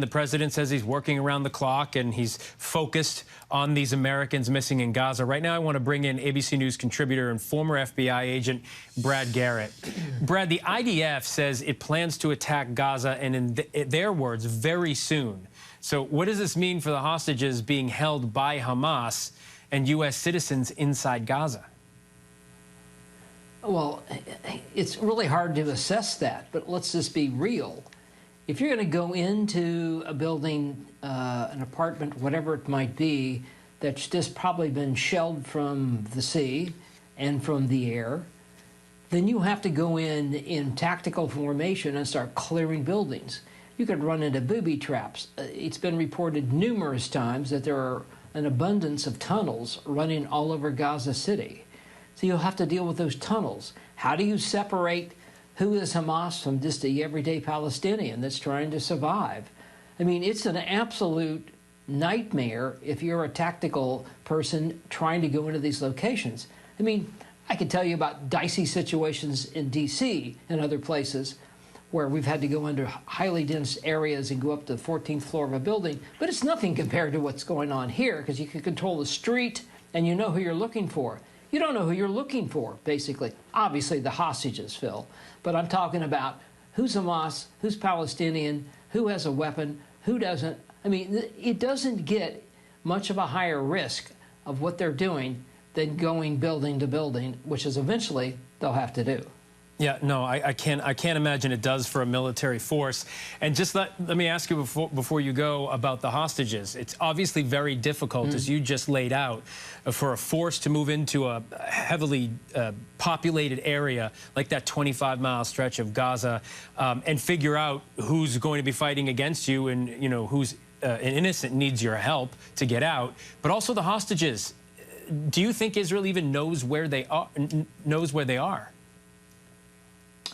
The president says he's working around the clock and he's focused on these Americans missing in Gaza. Right now, I want to bring in ABC News contributor and former FBI agent Brad Garrett. Brad, the IDF says it plans to attack Gaza, and in their words, very soon. So what does this mean for the hostages being held by Hamas and U.S. citizens inside Gaza? Well, it's really hard to assess that, but let's just be real. If you're going to go into a building, an apartment, whatever it might be, that's just probably been shelled from the sea and from the air, then you have to go in tactical formation and start clearing buildings. You could run into booby traps. It's been reported numerous times that there are an abundance of tunnels running all over Gaza City. So you'll have to deal with those tunnels. How do you separate who is Hamas from just the everyday Palestinian that's trying to survive? I mean, it's an absolute nightmare if you're a tactical person trying to go into these locations. I mean, I could tell you about dicey situations in D.C. and other places where we've had to go into highly dense areas and go up to the 14th floor of a building, but it's nothing compared to what's going on here, because you can control the street and you know who you're looking for. You don't know who you're looking for, basically. Obviously, the hostages, Phil. But I'm talking about who's Hamas, who's Palestinian, who has a weapon, who doesn't. I mean, it doesn't get much of a higher risk of what they're doing than going building to building, which is eventually they'll have to do. Yeah, no, I can't imagine it does for a military force. And just let me ask you before you go about the hostages. It's obviously very difficult, as you just laid out, for a force to move into a heavily populated area like that 25-mile stretch of Gaza and figure out who's going to be fighting against you and, you know, who's an innocent needs your help to get out. But also the hostages. Do you think Israel even knows where they are?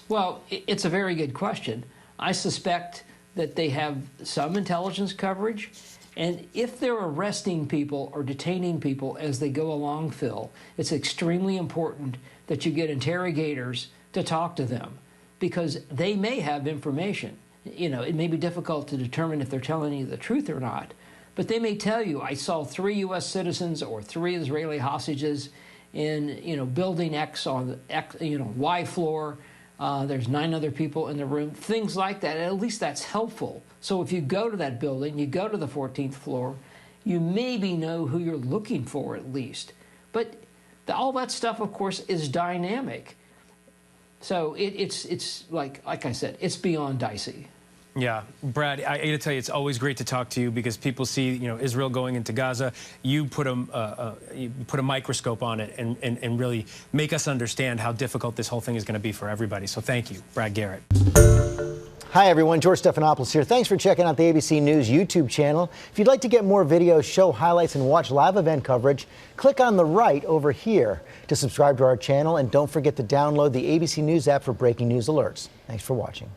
Well, it's a very good question. I suspect that they have some intelligence coverage, and if they're arresting people or detaining people as they go along, Phil, it's extremely important that you get interrogators to talk to them, because they may have information. You know, it may be difficult to determine if they're telling you the truth or not, but they may tell you, I saw 3 U.S. citizens or 3 Israeli hostages in, you know, building X on the X, you know, Y floor. There's 9 other people in the room, things like that. At least that's helpful. So if you go to that building, you go to the 14th floor, you maybe know who you're looking for at least. But all that stuff, of course, is dynamic. So it's like I said, it's beyond dicey. Yeah, Brad, I got to tell you, it's always great to talk to you, because people see, you know, Israel going into Gaza. You put a microscope on it and really make us understand how difficult this whole thing is going to be for everybody. So thank you, Brad Garrett. Hi, everyone. George Stephanopoulos here. Thanks for checking out the ABC News YouTube channel. If you'd like to get more videos, show highlights, and watch live event coverage, click on the right over here to subscribe to our channel. And don't forget to download the ABC News app for breaking news alerts. Thanks for watching.